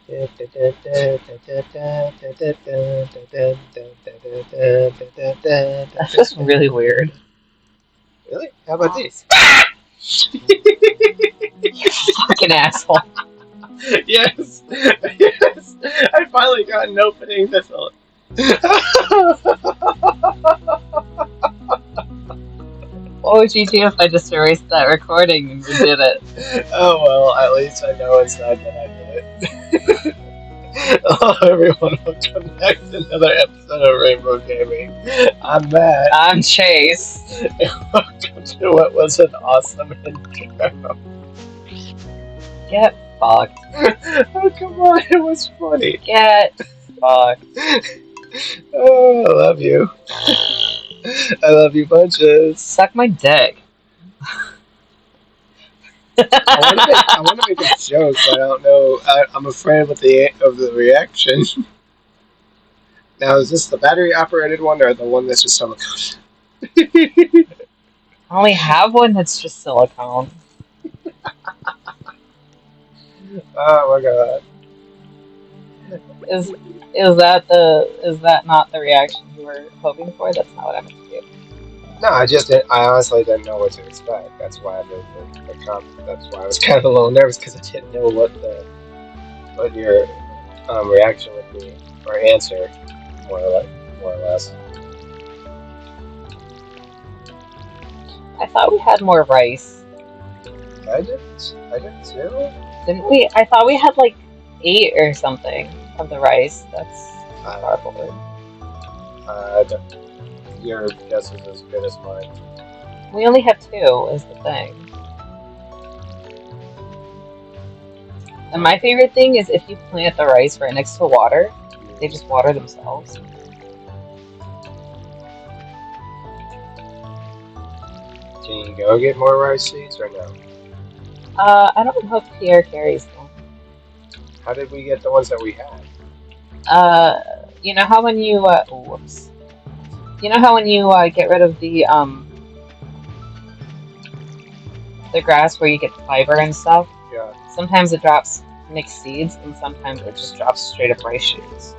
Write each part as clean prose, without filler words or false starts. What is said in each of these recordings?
That's just really weird. Really? How about these? You fucking asshole. Yes. Yes. I finally got an opening to fill it. What would you do if I just erased that recording and redid it? Oh well, at least I know inside that I did it. Hello everyone, welcome back to another episode of Rainbow Gaming. I'm Matt. I'm Chase. And welcome to what was an awesome intro. Get fucked. Oh come on, it was funny. Get fucked. Oh, I love you. I love you bunches. Suck my dick. I want to make a joke, but I don't know. I'm afraid of the reaction. Now, is this the battery operated one or the one that's just silicone? I only have one that's just silicone. Oh my god. Is that not the reaction you were hoping for? That's not what I meant to do. No, I honestly didn't know what to expect. That's why I moved the comment. That's why I was kind of a little nervous because I didn't know what your reaction would be or answer, more or less. I thought we had more rice. I did too. Didn't we? I thought we had like 8 or something of the rice. That's horrible. Your guess is as good as mine. We only have 2 is the thing. And my favorite thing is if you plant the rice right next to water, they just water themselves. Can you go get more rice seeds or no? I don't know if Pierre carries them. How did we get the ones that we had? You know how when you whoops. You know how when you get rid of the grass where you get the fiber and stuff? Yeah. Sometimes it drops mixed seeds, and sometimes it just drops straight up rice shoots.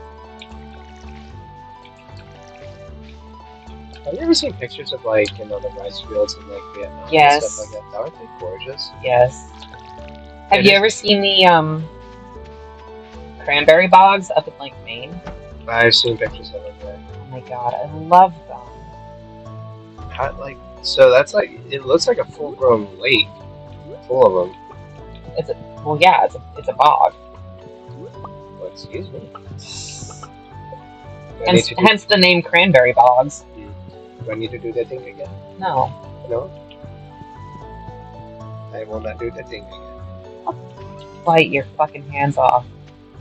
Have you ever seen pictures of like the rice fields in like Vietnam Yes. and stuff like that? That would be gorgeous. Yes. Have you ever seen the cranberry bogs up in like Maine? I've seen pictures of it. Yeah. Oh my god, I love them. So that's like it looks like a full-grown lake, full of them. It's a bog. Oh, excuse me. Hence the name cranberry bogs. Do I need to do that thing again? No. No. I will not do that thing again. Bite your fucking hands off.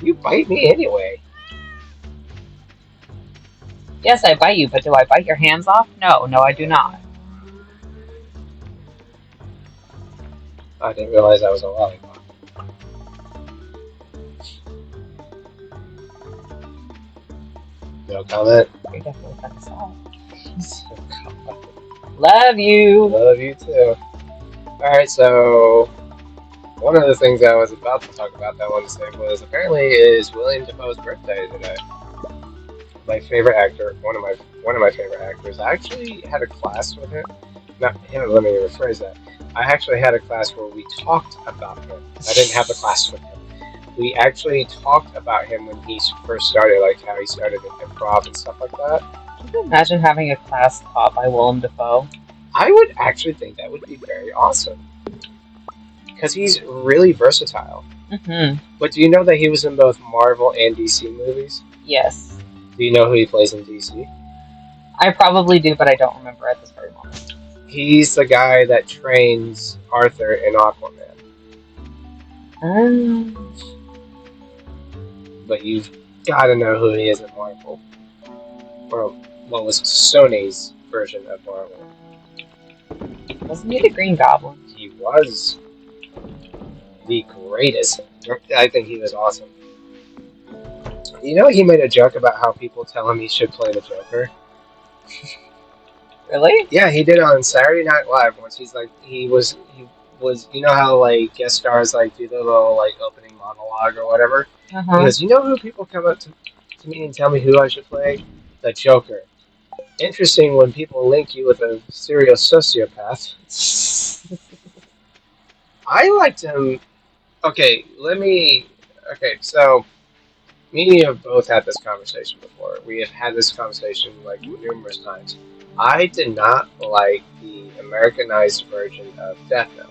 You bite me anyway. Yes, I bite you, but do I bite your hands off? No, I do not. I didn't realize I was a lollipop. No comment? You're definitely fucking soft. Love you! Love you too. Alright, so one of the things I was about to talk about that I wanted to say was apparently is William Dafoe's birthday today. My favorite actor, one of my favorite actors. I actually had a class with him. Not him, let me rephrase that. I actually had a class where we talked about him. I didn't have the class with him. We actually talked about him when he first started, like how he started in improv and stuff like that. Can you imagine having a class taught by Willem Dafoe? I would actually think that would be very awesome. Because he's really versatile. Mm-hmm. But do you know that he was in both Marvel and DC movies? Yes. Do you know who he plays in DC? I probably do, but I don't remember at this very moment. He's the guy that trains Arthur in Aquaman. But you've got to know who he is in Marvel. Or what was Sony's version of Marvel. Wasn't he the Green Goblin? He was the greatest. I think he was awesome. You know, he made a joke about how people tell him he should play the Joker. Really? Yeah, he did on Saturday Night Live once. He was, you know how like guest stars like do the little like opening monologue or whatever. Uh-huh. Because you know who people come up to me and tell me who I should play? The Joker. Interesting when people link you with a serial sociopath. I liked him. Okay, let me. Okay, so me and you have both had this conversation before. We have had this conversation like numerous times. I did not like the Americanized version of Death Note.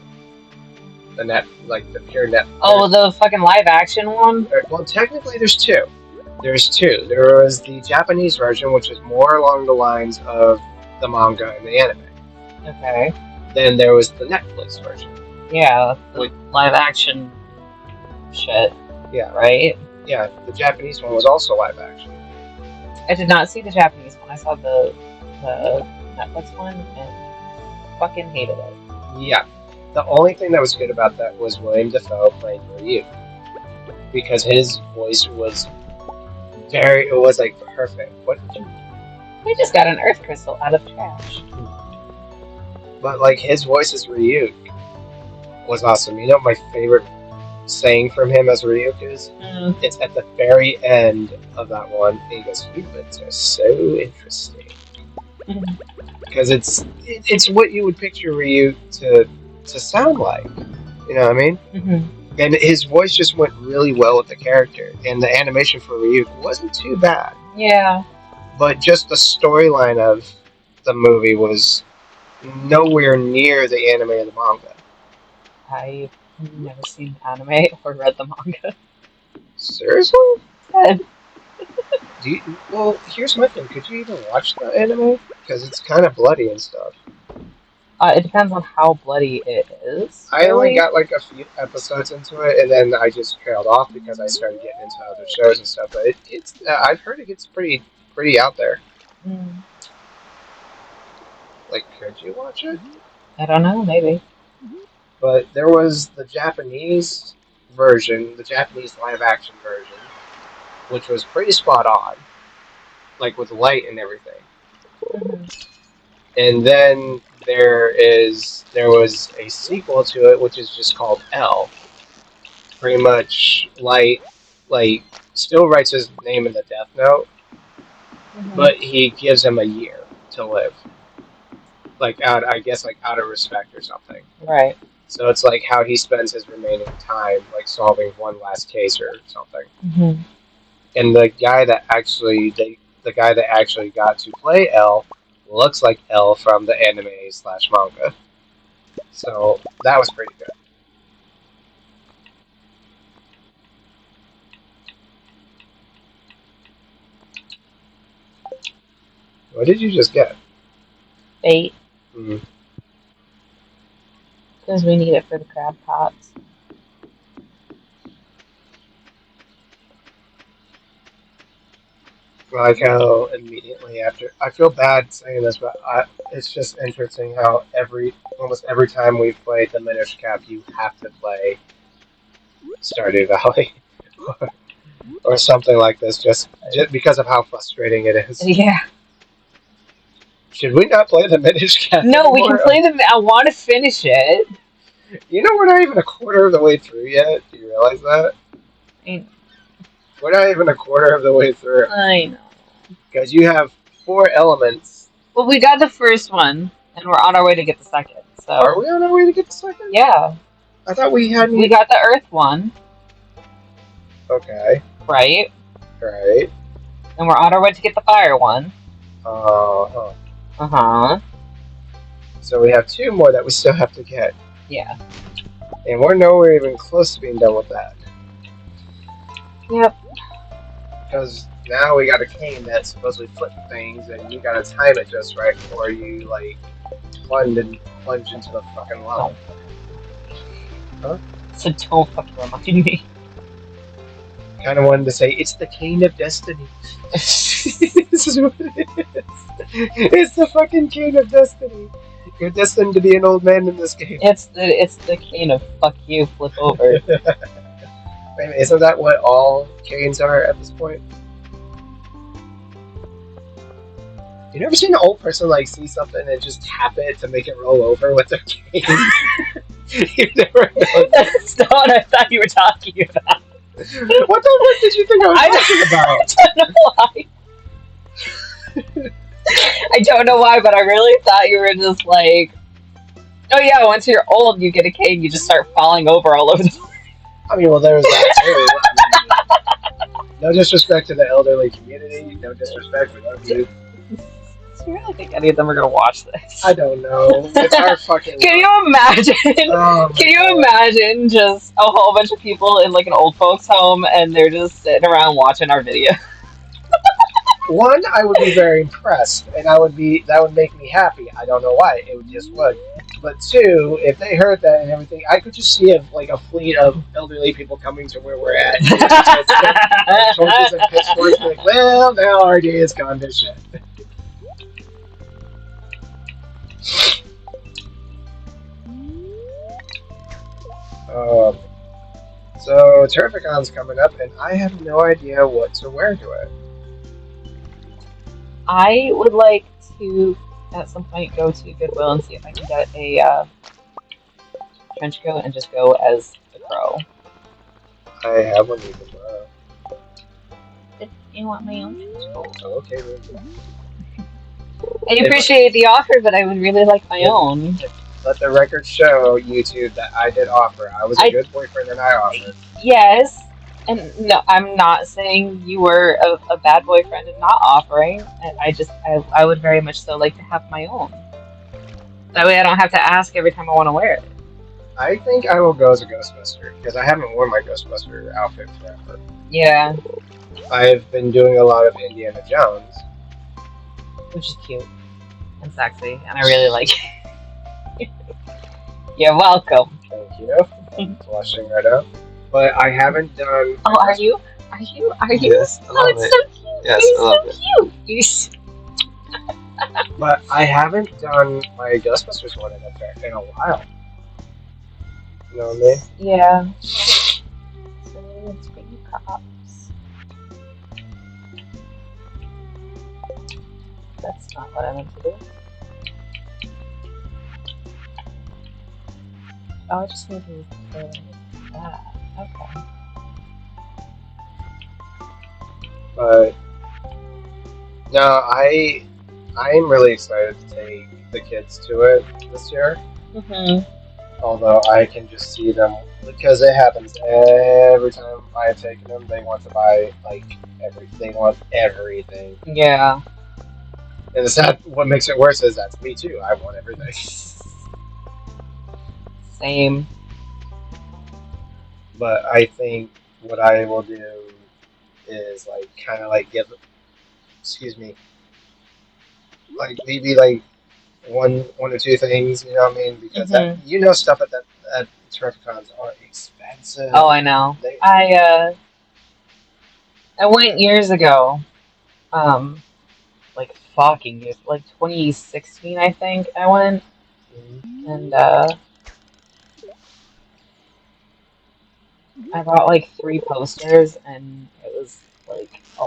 The net, like the pure net. Oh, the fucking live action one? Well, technically, there's two. There's two. There was the Japanese version, which is more along the lines of the manga and the anime. Okay. Then there was the Netflix version. Yeah, the Wait. live action shit. Yeah. Right? Yeah, the Japanese one was also live action. I did not see the Japanese one. I saw the Netflix one and fucking hated it. Yeah. The only thing that was good about that was William Dafoe playing Ryu. Because his voice was it was like perfect. What? We just got an earth crystal out of trash. But like his voice as Ryuk was awesome. You know what my favorite saying from him as Ryuk is? It's at the very end of that one. He goes, "Humans are so interesting," because it's what you would picture Ryuk to sound like. You know what I mean? Mm-hmm. And his voice just went really well with the character, and the animation for Ryuk wasn't too bad. Yeah. But just the storyline of the movie was nowhere near the anime or the manga. I've never seen anime or read the manga. Seriously? Good. Well, here's my thing. Could you even watch the anime? Because it's kind of bloody and stuff. It depends on how bloody it is. I only got like a few episodes into it, and then I just trailed off because I started getting into other shows and stuff. But it's I've heard it gets pretty out there. Mm. Like, could you watch it? I don't know, maybe. But there was the Japanese version, the Japanese live action version, which was pretty spot on, like with light and everything. Mm-hmm. And then there was a sequel to it, which is just called L. Pretty much like still writes his name in the Death Note, but he gives him a year to live. Like I guess out of respect or something. Right. So it's like how he spends his remaining time, like solving one last case or something. Mm-hmm. And the guy that actually got to play L looks like L from the anime/manga. So that was pretty good. What did you just get? 8. Mm. Because we need it for the crab pots. Like how immediately after, I feel bad saying this, but it's just interesting how almost every time we've played the Minish Cap, you have to play Stardew Valley or something like this, just because of how frustrating it is. Yeah. Should we not play the Minish Cap? No, anymore? we can play them. I want to finish it. You know, we're not even a quarter of the way through yet. Do you realize that? We're not even a quarter of the way through. I know. Because you have 4 elements. Well, we got the first one, and we're on our way to get the second. So. Are we on our way to get the second? Yeah. I thought we had. We got the earth one. Okay. Right? Right. And we're on our way to get the fire one. Uh-huh. Uh-huh. So we have 2 more that we still have to get. Yeah. And we're nowhere even close to being done with that. Yep. Because now we got a cane that supposedly flips things, and you gotta time it just right before you, like, plunge into the fucking level. Huh? So don't fucking remind me. Kind of wanted to say, it's the cane of destiny. This is what it is. It's the fucking cane of destiny. You're destined to be an old man in this game. It's the cane of fuck you, flip over. Wait, isn't that what all canes are at this point? You never seen an old person like see something and just tap it to make it roll over with their cane? You never know. That's not what I thought you were talking about. What the fuck did you think I was talking about? I don't know why. I don't know why, but I really thought you were just like, oh yeah, once you're old, you get a cane, you just start falling over all over the place. I mean, well, there was that too. I mean, no disrespect to the elderly community. No disrespect. We love you. Do you really think any of them are gonna watch this? I don't know. It's our fucking. Can you imagine? Oh Can you God. imagine just a whole bunch of people in like an old folks home and they're just sitting around watching our video? One, I would be very impressed, and that would make me happy. I don't know why. It would just would. But two, if they heard that and everything, I could just see a fleet of elderly people coming to where we're at. And like torches and pitchforks, like, well, now our day is gone to shit. Um, so Terrificon's coming up, and I have no idea what to wear to it. I would like to at some point go to Goodwill and see if I can get a trench coat and just go as the crow. I have one you can borrow. If you want my own trench coat. Oh, okay, well, I appreciate the offer, but I would really like my own. let the record show, YouTube, that I did offer. I was a good boyfriend and I offered. Yes, and no, I'm not saying you were a bad boyfriend and not offering. I would very much so like to have my own. That way I don't have to ask every time I want to wear it. I think I will go as a Ghostbuster, because I haven't worn my Ghostbuster outfit forever. Yeah. I've been doing a lot of Indiana Jones. Which is cute and sexy, and I really like it. You're welcome. Thank you. I'm blushing right up. But I haven't done... Oh, are you? Are you? Yes, I love oh, it's it. so cute. Yes, You're I love so cute. But I haven't done my Ghostbusters one in a while. You know what I mean? Yeah. So let's bring you cops. That's not what I meant to do. Oh, I just need to do that. Okay. But no, I'm really excited to take the kids to it this year. Mm-hmm. Although I can just see them, because it happens every time I've taken them. They want to buy everything. They want everything. Yeah. And it's not, what makes it worse is that's me too. I want everything. Same. But I think what I will do is kind of give, excuse me, maybe one or two things, you know what I mean? Because that stuff at Terrificons are expensive. Oh, I know. I went years ago. Like fucking years, like 2016, I think I went, and I bought like 3 posters, and it was like a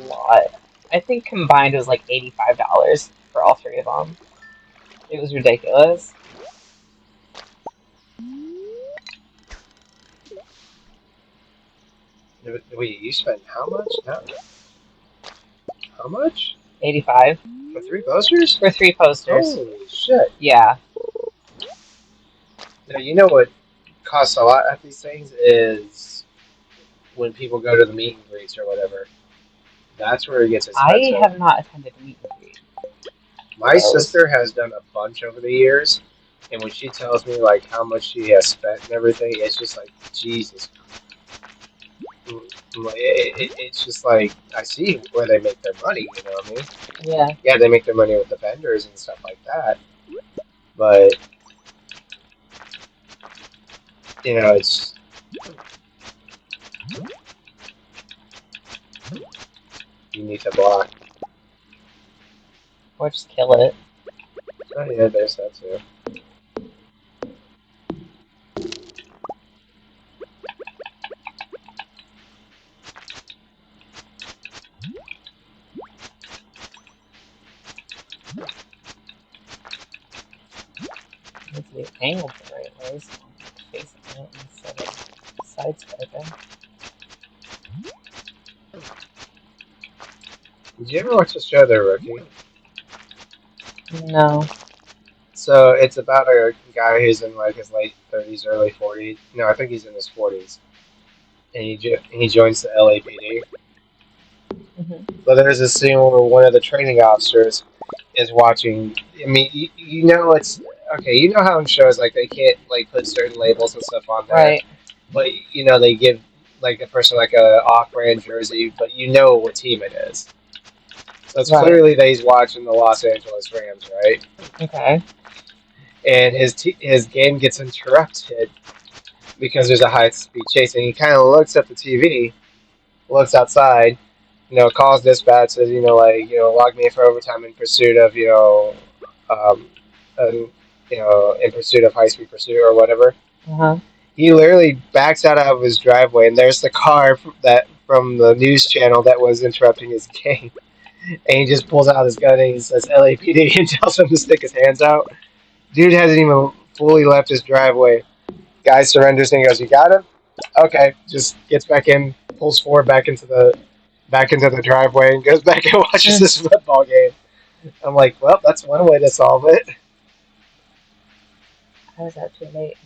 lot. I think combined it was like $85 for all 3 of them. It was ridiculous. Wait, you spent how much? No. How much? 85 For 3 posters? for 3 posters. Holy shit! Yeah. Now you know what costs a lot at these things is when people go to the meet and greets or whatever. That's where it gets expensive. I have not attended a meet and greet. My sister has done a bunch over the years, and when she tells me how much she has spent and everything, it's just like Jesus. It's just like I see where they make their money. You know what I mean? Yeah. Yeah, they make their money with the vendors and stuff like that. But it's. You need to block. Or just kill it. Oh yeah, there's that too. angled the right way, so I'm facing it instead of sidestepping. Did you ever watch the show The Rookie? No. So it's about a guy who's in like his late 30s, early 40s. No, I think he's in his 40s, and he joins the LAPD. Mm-hmm. But there's a scene where one of the training officers is watching. I mean, you know it's okay. You know how in shows like they can't like put certain labels and stuff on there, Right. but you know they give like a person like a off-brand jersey, but you know what team it is. So it's Right. clearly that he's watching the Los Angeles Rams, right? Okay. And his game gets interrupted because there's a high-speed chase, and he kind of looks at the TV, looks outside, calls dispatch, says, log me in for overtime in pursuit of, um, um, in pursuit of high-speed pursuit or whatever. Uh-huh. He literally backs out of his driveway, and there's the car that from the news channel that was interrupting his game. And he just pulls out his gun and he says LAPD and tells him to stick his hands out. Dude hasn't even fully left his driveway. Guy surrenders and he goes, "You got him?" Okay, just gets back in, pulls forward back into the driveway and goes back and watches this football game. I'm like, well, that's one way to solve it. I was out too late.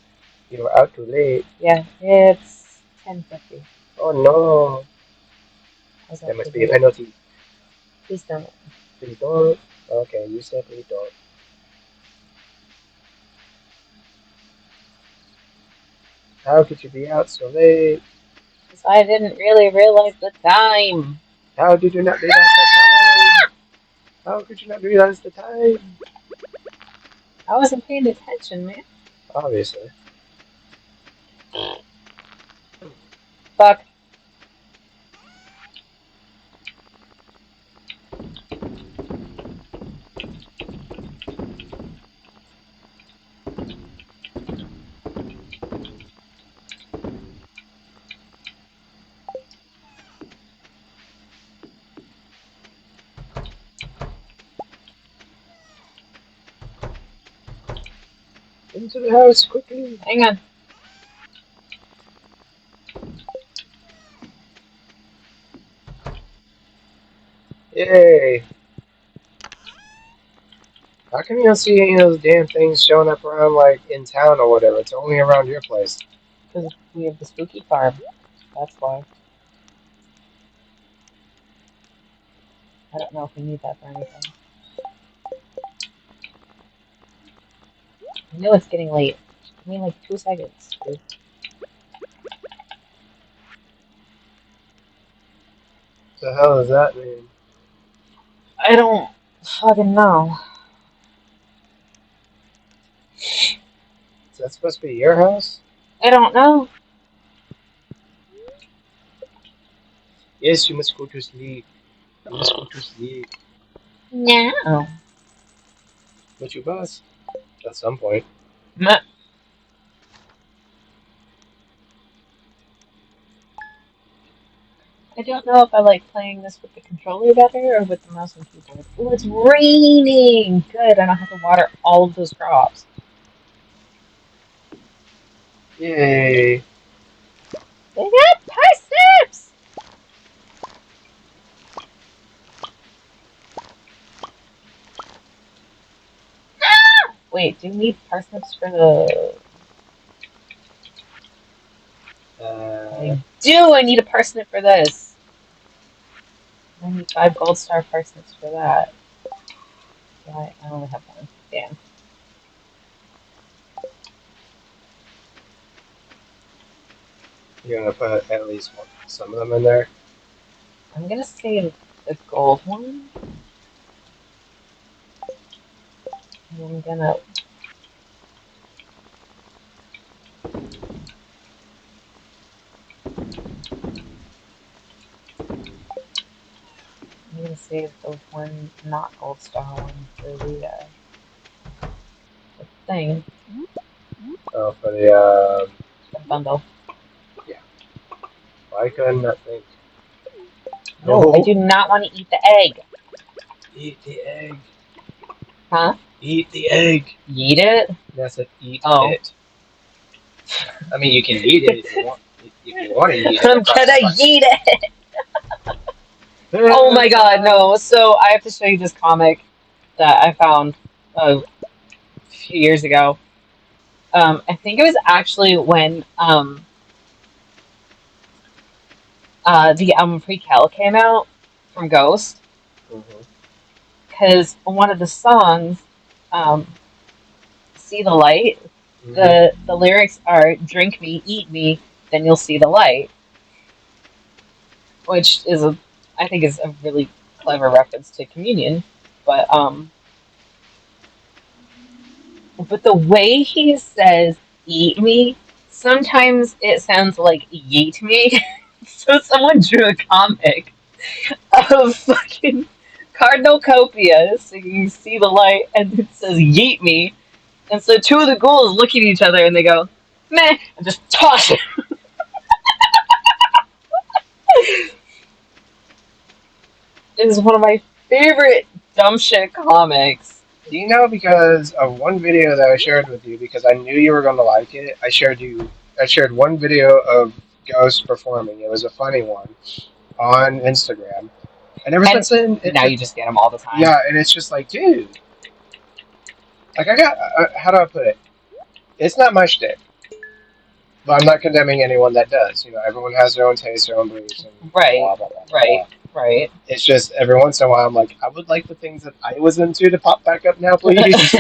You were out too late. Yeah, it's 10:50. Oh no. I was That out must too be a late. penalty. Please don't. Please don't. Okay, you said please don't. How could you be out so late? Because I didn't really realize the time. How did you not realize the time? How could you not realize the time? I wasn't paying attention, man. Obviously. Fuck. Into the house quickly. Hang on. Yay. How come you don't see any of those damn things showing up around, like, in town or whatever? It's only around your place. Because we have the spooky farm. That's why. I don't know if we need that for anything. I know it's getting late. I mean, like 2 seconds, dude. What the hell does that mean? I don't fucking know. Is that supposed to be your house? I don't know. Yes, you must go to sleep. You must go to sleep. No. But you must. At some point. Meh. I don't know if I like playing this with the controller better or with the mouse and keyboard. Oh, it's raining! Good, I don't have to water all of those crops. Yay. They got parsnips! Ah! Wait, do you need parsnips for the... I do! I need a parsnip for this! I need 5 gold star parsnips for that. Why? I only have 1. Damn. You're gonna put at least some of them in there? I'm gonna save the gold one. And I'm gonna... I'm gonna save the one not gold star one for the thing, Oh, for the bundle. yeah. Why couldn't I think? No, I do not want to eat the egg. Eat the egg. Huh? Eat the egg. Yeet it? That's it. Eat Oh. it. I mean, you can eat it if you want. If you want to eat I'm it, but gonna yeet it! Oh my god, no. So I have to show you this comic that I found a few years ago. I think it was actually when the album Pre-Cal came out from Ghost, Mhm. because one of the songs, um, "See the Light," Mhm. the lyrics are "Drink me, eat me, then you'll see the light," which is I think is a really clever reference to communion. But but the way he says "eat me," sometimes it sounds like "yeet me." So someone drew a comic of fucking Cardinal Copia singing "See the Light," and it says "yeet me." And so two of the ghouls look at each other and they go, "Meh," and just toss it. It is one of my favorite dumb shit comics. Do you know, because of one video that I shared with you, because I knew you were going to like it, I shared one video of Ghost performing. It was a funny one on Instagram. And ever And since then, now you just get them all the time. yeah, and it's just like, dude, like I got, how do I put it? It's not my shtick, but I'm not condemning anyone that does. You know, everyone has their own taste, their own beliefs, and Right, blah blah blah blah right, blah. right. It's just every once in a while, I'm like, I would like the things that I was into to pop back up now, please.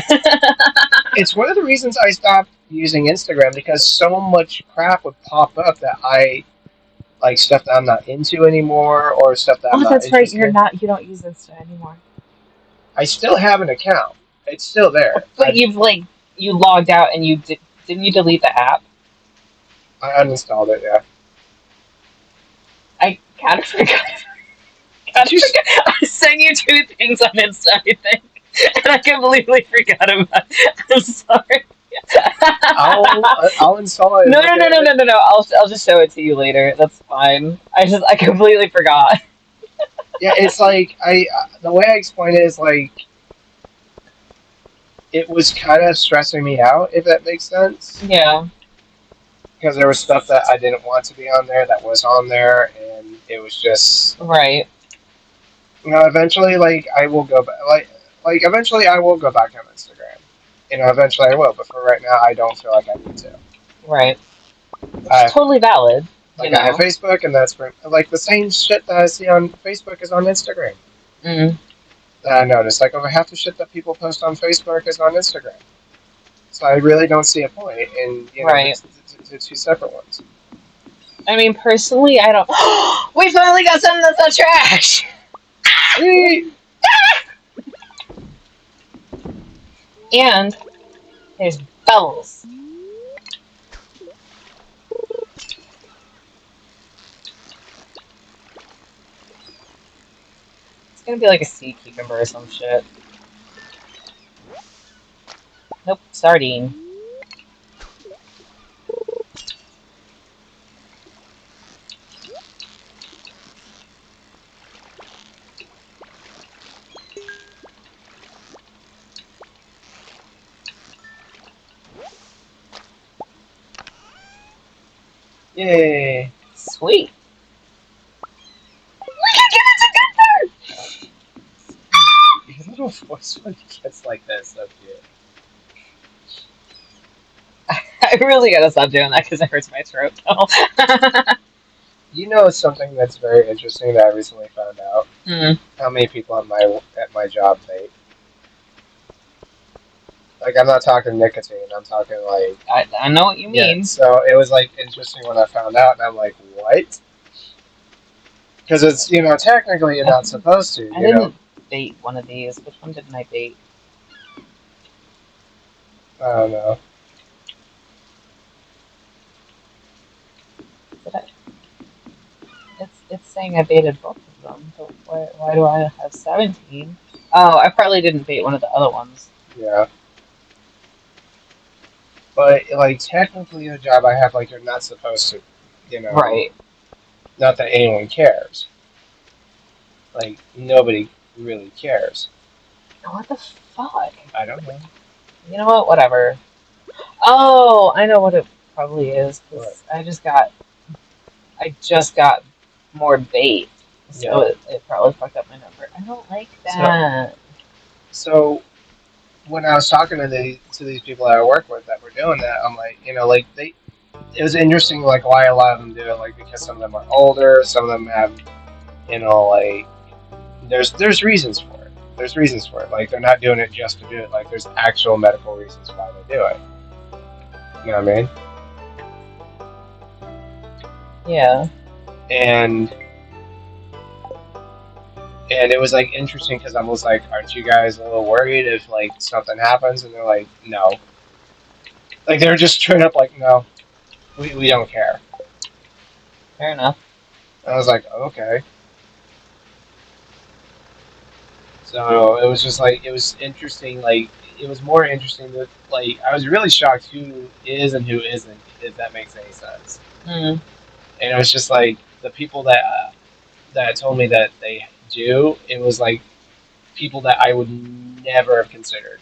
It's one of the reasons I stopped using Instagram, because so much crap would pop up that I like, stuff that I'm not into anymore, or stuff that I'm Oh, not that's right. interested You're in. not. You don't use Insta anymore. I still have an account. It's still there. But you've like you logged out and didn't you delete the app? I uninstalled it. Yeah. I kind of forgot. Did Kind of you? forgot. I sent you two things on Insta, I think, and I completely forgot about. I'm sorry. I'll install it and No, look no, no, at no, it. no, no, no. I'll just show it to you later. That's fine. I completely forgot. Yeah, it's like the way I explain it is like, it was kind of stressing me out, if that makes sense, Yeah. because there was stuff that I didn't want to be on there that was on there, and it was just, Right. you know, eventually, like, I will go back, like eventually I will go back on Instagram. You know, eventually I will, but for right now, I don't feel like I need to. Right. Which is I totally valid. You Like, I have know. Facebook, and that's for, like, the same shit that I see on Facebook is on Instagram. Mm, That I noticed, like, over half the shit that people post on Facebook is on Instagram. So I really don't see a point in, you know, right. the two separate ones. I mean, personally, I don't. We finally got something that's not trash. Sweet. And there's bells. It's gonna be like a sea cucumber or some shit. Nope, sardine. Yay. Sweet. We can give it to Denver. Your little voice when he gets like this, so cute. I really gotta stop doing that because it hurts my throat. You know, something that's very interesting that I recently found out? Mm. How many people at my job vape? Like, I'm not talking nicotine. I'm talking like, I know what you yeah. mean. So it was like interesting when I found out, and I'm like, what? Because it's, you know, technically you're not supposed to, I you know. didn't bait one of these. Which one didn't I bait? I don't know. Did I? It's saying I baited both of them, but why do I have 17? Oh, I probably didn't bait one of the other ones. Yeah. But, like, technically the job I have, like, you're not supposed to, you know, Right. not that anyone cares. Like, nobody really cares. What the Fuck. I don't know. You know what? Whatever. Oh, I know what it probably is What? because I just got more bait, so Yeah. it probably fucked up my number. I don't like So, that. so when I was talking to these people that I work with that were doing that, I'm like, like it was interesting, like why a lot of them do it, like because some of them are older, some of them have, like there's reasons for it. There's reasons for it. Like they're not doing it just to do it. Like there's actual medical reasons why they do it. You know what I mean? Yeah. And it was like interesting because I was like, aren't you guys a little worried if like something happens? And they're like, no. Like they're just straight up like, no, we don't care. Fair enough. And I was like, okay. So it was just like it was interesting. Like it was more interesting that like I was really shocked who is and who isn't, if that makes any sense. Mm. And it was just like the people that told me that they do. It was like people that I would never have considered.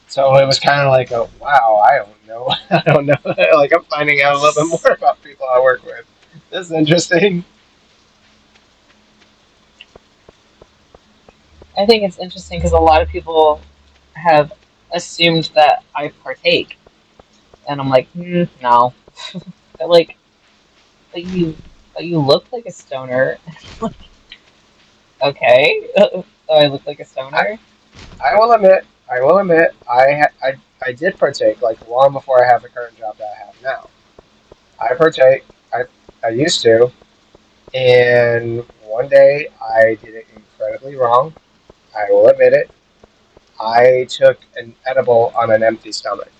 So it was kind of like a wow. I don't know. I don't know. Like I'm finding out a little bit more about people I work with. This is interesting. I think it's interesting because a lot of people have assumed that I partake, and I'm like, no. But like, but you look like a stoner. Like, okay, so I look like a I, stoner. I will admit. I will admit. I did partake like long before I have the current job that I have now. I partake. I used to, and one day I did it incredibly wrong. I will admit it. I took an edible on an empty stomach,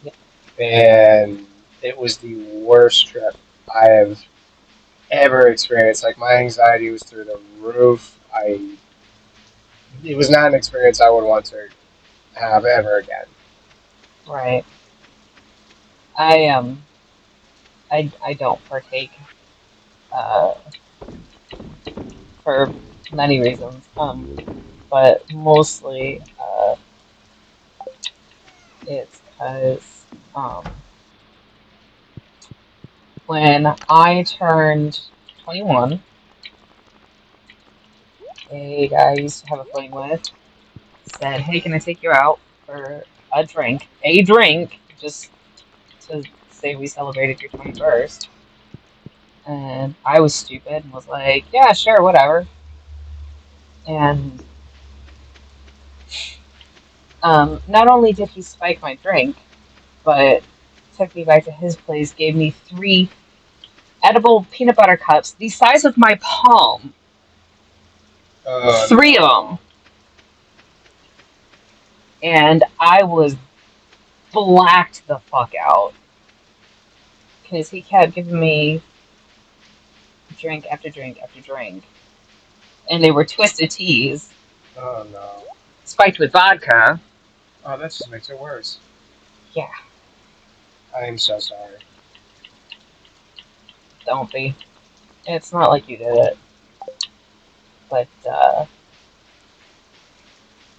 Yeah. and it was the worst trip I have ever experienced. Like my anxiety was through the roof. It was not an experience I would want to have ever again. Right. I I don't partake uh, for many reasons. But mostly it's because when I turned 21, a guy I used to have a fling with said, "Hey, can I take you out for a drink? A drink, just to say we celebrated your 21st." And I was stupid and was like, "Yeah, sure, whatever." And not only did he spike my drink, but took me back to his place, gave me three edible peanut butter cups the size of my palm, three of them, No. and I was blacked the fuck out because he kept giving me drink after drink after drink, and they were twisted teas Oh no. spiked with vodka. Oh, that just makes it worse. Yeah, I am so sorry. don't be. It's not like you did it, but it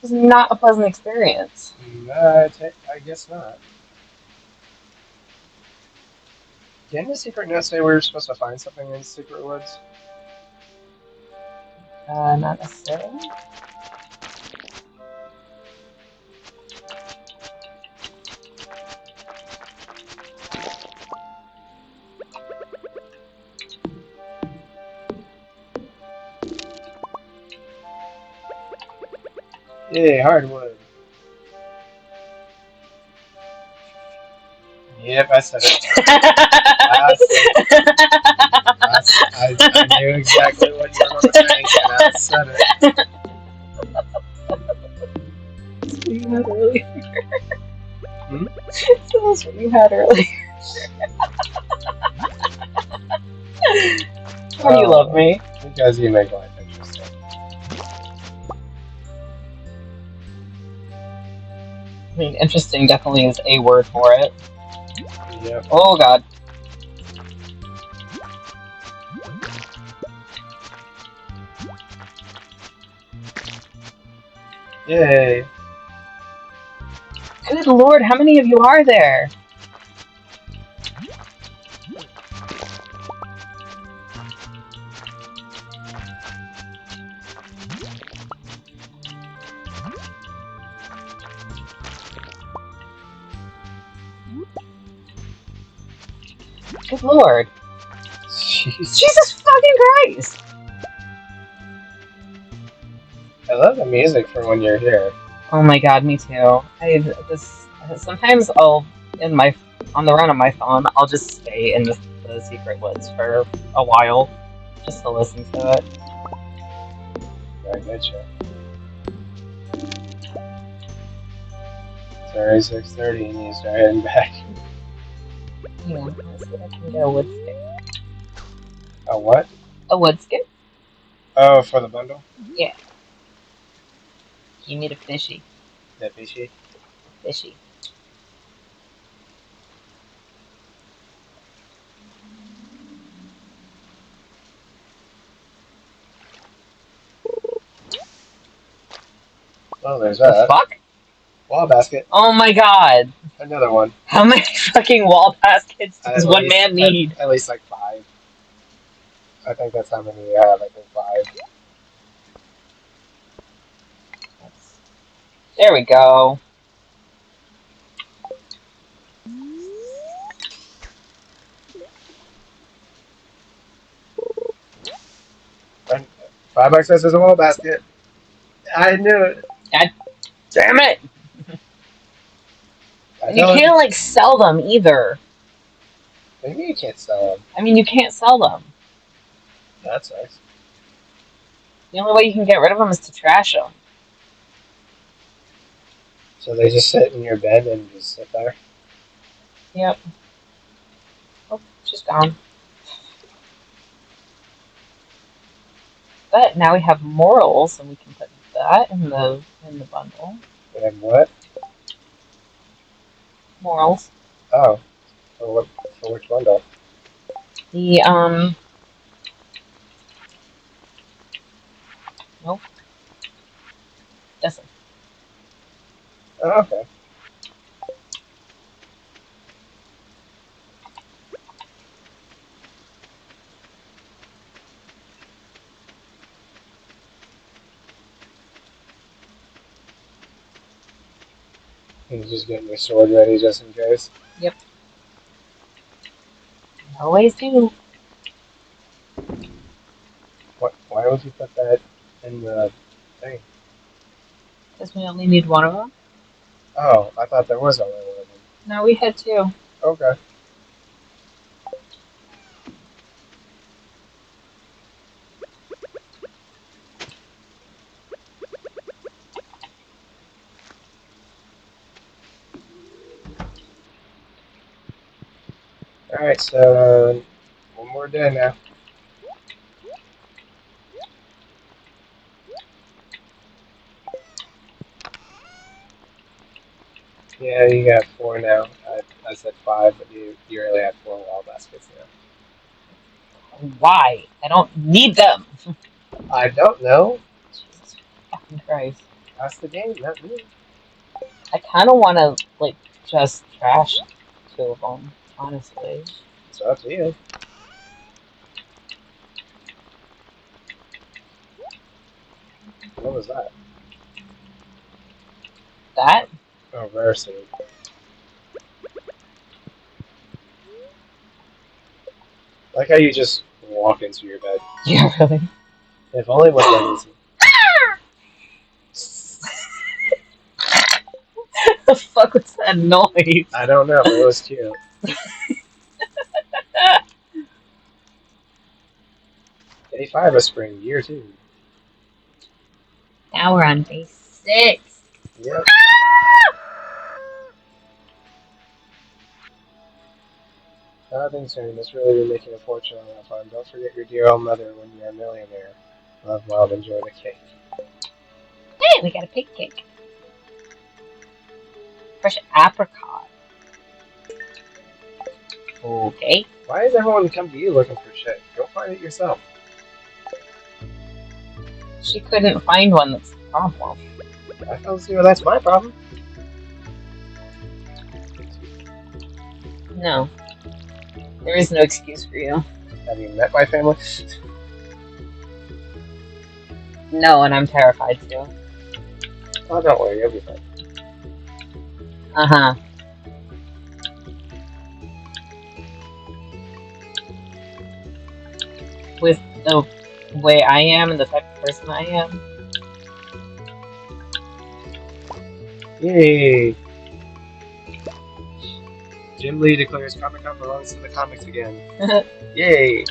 was not a pleasant experience. I guess not. Didn't the secret note say we were supposed to find something in Secret Woods? Not necessarily. Yay, hardwood. Yep, I said it. I said it. I knew exactly what you were going to think, and I said it. That's what you had earlier. Hmm? That's what you had earlier. How do you love me? Because you make life interesting. I mean, interesting definitely is a word for it. Yep. Oh god. Yay! Good lord, how many of you are there? Good lord. Jeez. Jesus fucking Christ! I love the music for when you're here. Oh my god, me too. Sometimes I'll on the run on my phone, I'll just stay in the secret woods for a while just to listen to it. I getcha. It's already 6:30 and you start heading back. Yeah, let's see if I can get a wood skip. A what? A wood skip? Oh, for the bundle? Yeah. You need a fishy. That fishy? Fishy. Oh, there's The that. fuck? Wall basket. Oh my god. Another one. How many fucking wall baskets does At one least, man need? at least like 5. I think that's how many you have. I think 5. There we go. And $5 says there's a wall basket. I knew it. God damn it! I And you told you. can't like sell them either. Maybe you can't sell them. I mean, you can't sell them. That sucks. The only way you can get rid of them is to trash them. So they just sit in your bed and just sit there? Yep. Oh, she's gone. But now we have morals, and we can put that in the bundle. And what? Morals. Oh. For what? For which bundle? The nope. This one. Oh, okay. He's just getting your sword ready just in case. Yep. Always do. What? Why would you put that in the thing? Because we only need one of them. Oh, I thought there was only one of them. No, we had two. Okay. Alright, so one more day now. Yeah, you got 4 now. I said 5, but you really have 4 wall baskets now. Why? I don't need them. I don't know. Jesus fucking Christ. That's the game, not me. I kind of want to like just trash 2 of them, honestly. It's up to you. What was that? That? Oh, rare seed. I like how you just walk into your bed. Yeah, really. If only it was that easy. The fuck was that noise? I don't know, but it was cute. 85 of spring, year 2. Now we're on day 6. Yep. Nothing soon. It's really been making a fortune on that farm. Don't forget your dear old mother when you're a millionaire. Love, wild, enjoy the cake. Hey, we got a pig cake. Fresh apricot. Okay. Why does everyone come to you looking for shit? Go find it yourself. She couldn't find one that's the problem. I fell asleep. Well, that's my problem. No. There is no excuse for you. Have you met my family? No, and I'm terrified too. Oh, don't worry, you'll be fine. Uh-huh. With the way I am and the type of person I am. Yay! Jim Lee declares Comic Con belongs to the comics again. Yay!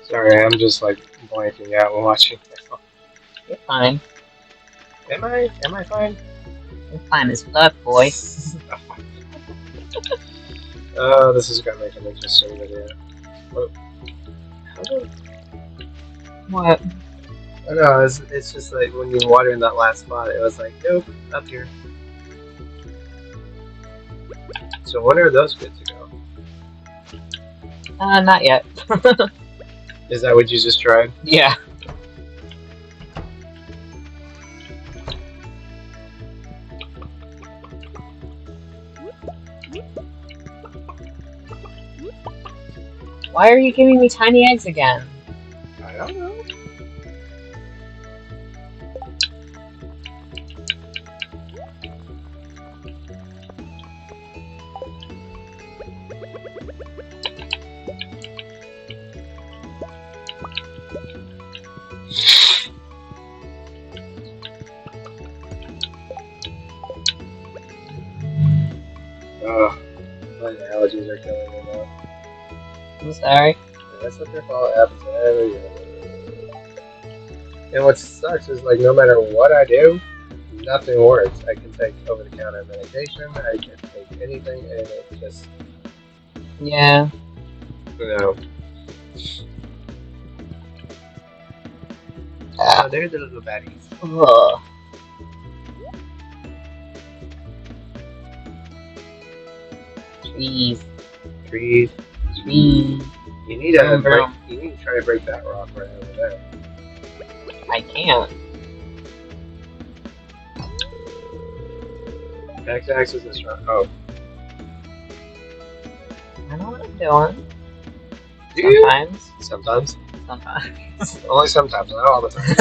Sorry, I'm just like blanking out while watching. You're fine. Am I? Am I fine? You're fine as fuck, boy. Oh, this is gonna make an interesting video. What? What? I know, it's just like when you water in that last spot, it was like, nope, up here. So when are those good to go? Not yet. Is that what you just tried? Yeah. Why are you giving me tiny eggs again? I don't know. Ugh, my allergies are killing me now. I'm sorry. Yeah, that's what they're called. It happens every year. And what sucks is like no matter what I do, nothing works. I can take over-the-counter medication. I can take anything, and it just Yeah. you know. Oh, they're the little baddies. Ugh. Trees. Trees. Trees. You need to break. Broom. You need to try to break that rock right over there. I can't. X-axis is wrong. Oh, I know what I'm doing. do you? Sometimes. Sometimes. Sometimes. Only sometimes. Not all the time.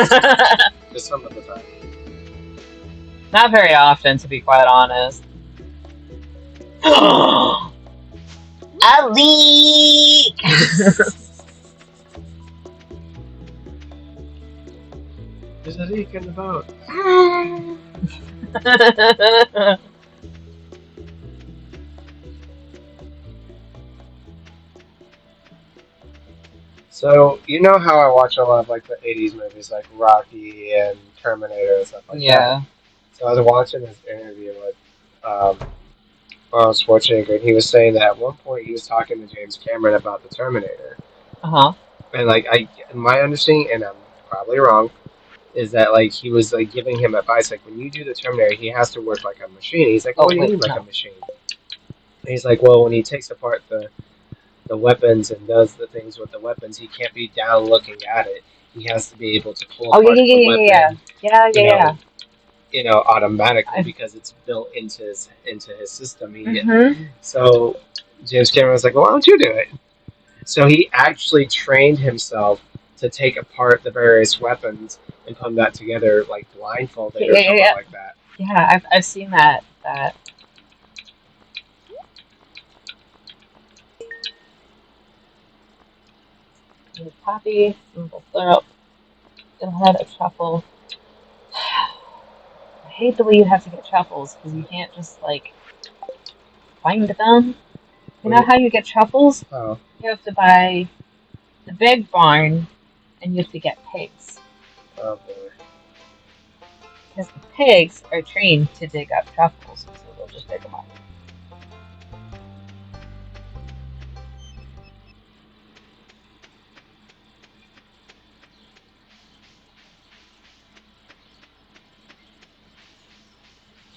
Just some of the time. Not very often, to be quite honest. A leak! There's a leak in the boat. So you know how I watch a lot of like the '80s movies, like Rocky and Terminator and stuff like that. Yeah. So I was watching this interview with Arnold Schwarzenegger, and he was saying that at one point he was talking to James Cameron about the Terminator, Uh-huh. and like my understanding, and I'm probably wrong, is that like he was like giving him advice, like when you do the Terminator, he has to work like a machine. He's like, Oh, what do you wait, mean like no. a machine? And he's like, well, when he takes apart the weapons and does the things with the weapons, he can't be down looking at it. He has to be able to pull Oh, apart yeah, the yeah, weapon, yeah, yeah. you Yeah. know, automatically I- because it's built into his system. Mm-hmm. So James Cameron was like, well, why don't you do it? So he actually trained himself to take apart the various weapons and put them back together like blindfolded or something like that. Yeah, I've seen that. Coffee, simple syrup, ahead of truffle. I hate the way you have to get truffles because you can't just like find them. You know how you get truffles? Oh, You have to buy the big barn, and you have to get pigs. Oh boy. Because the pigs are trained to dig up truffles, so they'll just dig them up.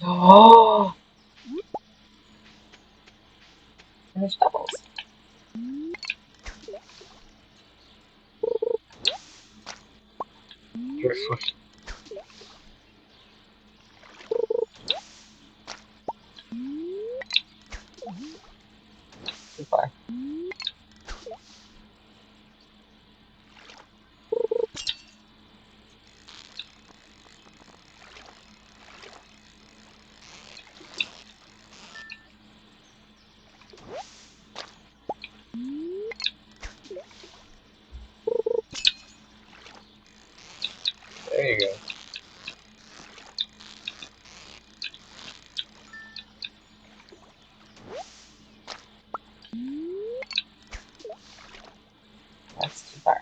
Oh! And there's truffles. Too far. There you go. That's too far.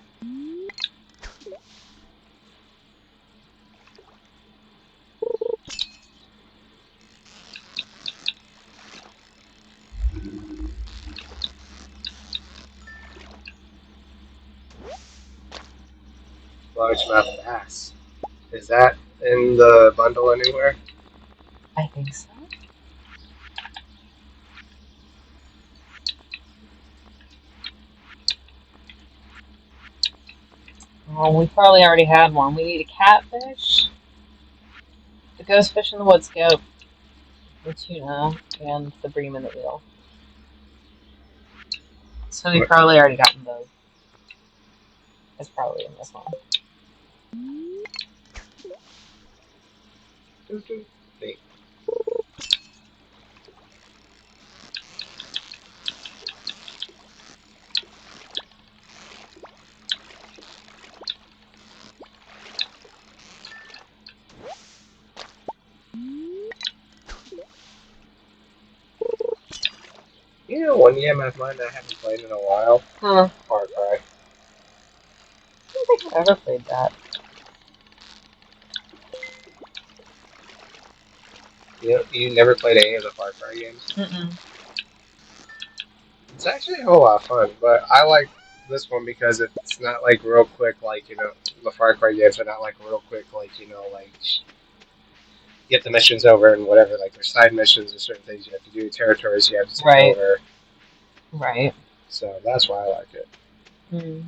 Largemouth bass. Is that in the bundle anywhere? I think so. Oh, we probably already had one. We need a catfish, the ghost fish in the wood scope, the tuna, and the bream in the eel. So we've probably already gotten those. It's probably in this one. Neat. You know, one game I've mind I haven't played in a while. Huh. Far Cry. I don't think I've ever played that. You never played any of the Far Cry games? Mm-mm. It's actually a whole lot of fun, but I like this one because it's not like real quick, like, you know, the Far Cry games are not like real quick, like, you know, like get the missions over and whatever. Like there's side missions and certain things you have to do, territories you have to take Right. over. Right. So that's why I like it. Hmm.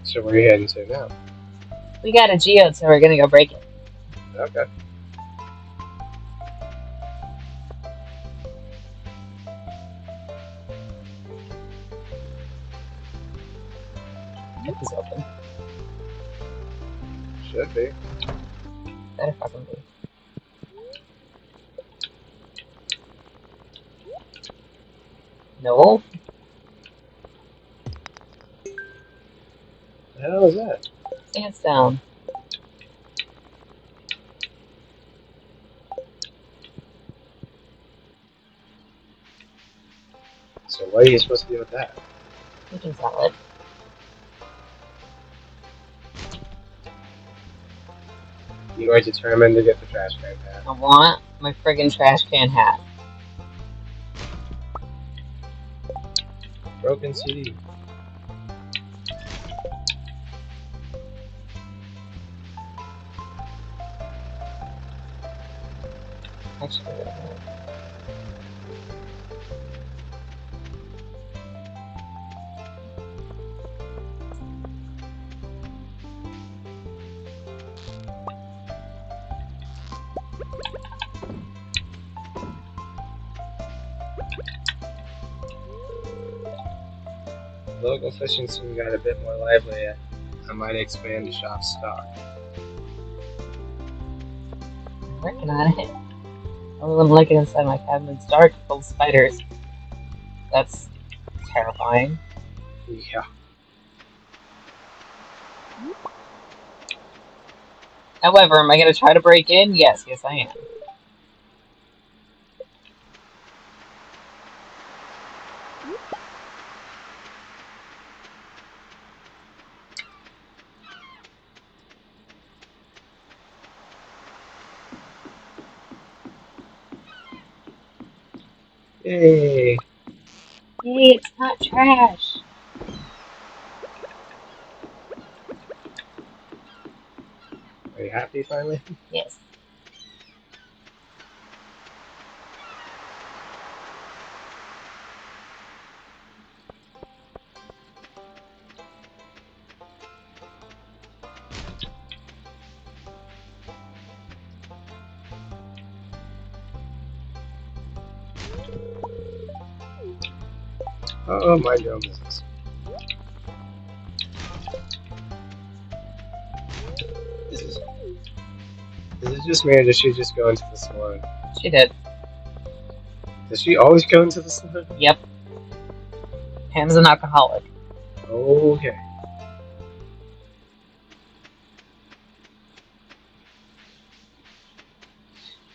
So where are you heading to now? We got a geode, so we're gonna go break it. Okay. If it's open. Should be. Better fucking be. No. The hell is that? Sandstone. So what are you supposed to do with that? We can sell it. You are determined to get the trash can hat. I want my friggin' trash can hat. Broken CD. Actually, wait a minute. Local fishing soon got a bit more lively. I might expand the shop stock. I'm working on it. Other than looking inside my cabinet, it's dark, full of spiders. That's terrifying. Yeah. However, am I going to try to break in? Yes, I am. Yay. Yay, it's not trash. Are you happy finally? Yes. Oh, mind your own business. Is it just me or does she just go into the salon? She did. Does she always go into the salon? Yep. Pam's an alcoholic. Okay.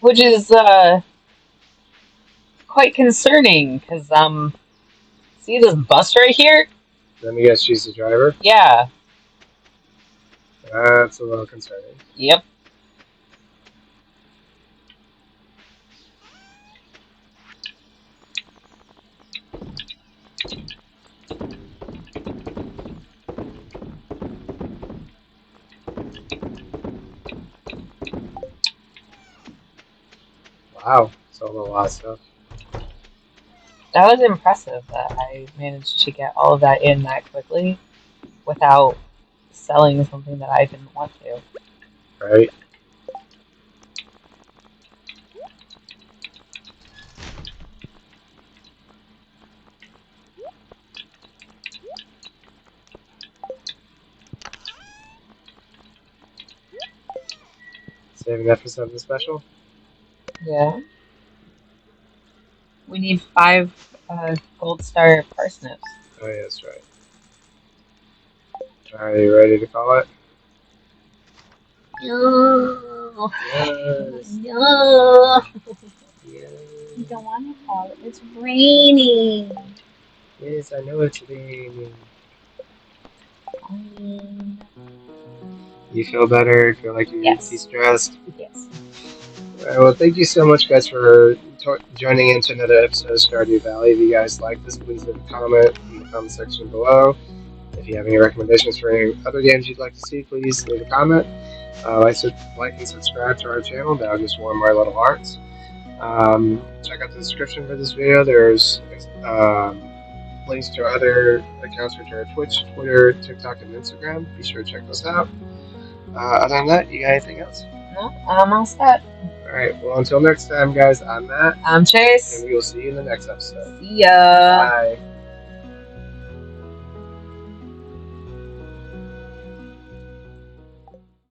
Which is quite concerning because see this bus right here? Let me guess, she's the driver? Yeah. That's a little concerning. Yep. Wow, sold a lot of stuff. That was impressive that I managed to get all of that in that quickly without selling something that I didn't want to. Right? Saving that for something special? Yeah. We need 5 gold star parsnips. Oh, yeah, that's right. Are you ready to call it? No. Yes. No. Yes. You don't want to call it. It's raining. Yes, I know it's raining. Fine. You feel better? Feel like you're Yes. de-stressed? Yes. Alright, well, thank you so much, guys, for joining into another episode of Stardew Valley. If you guys like this, please leave a comment in the comment section below. If you have any recommendations for any other games you'd like to see, please leave a comment. Like and subscribe to our channel. That'll just warm our little hearts. Check out the description for this video. There's links to our other accounts, which are Twitch, Twitter, TikTok, and Instagram. Be sure to check those out. Other than that, you got anything else? No, I'm all set. Alright, well, until next time, guys, I'm Matt. I'm Chase. And we will see you in the next episode. See ya. Bye.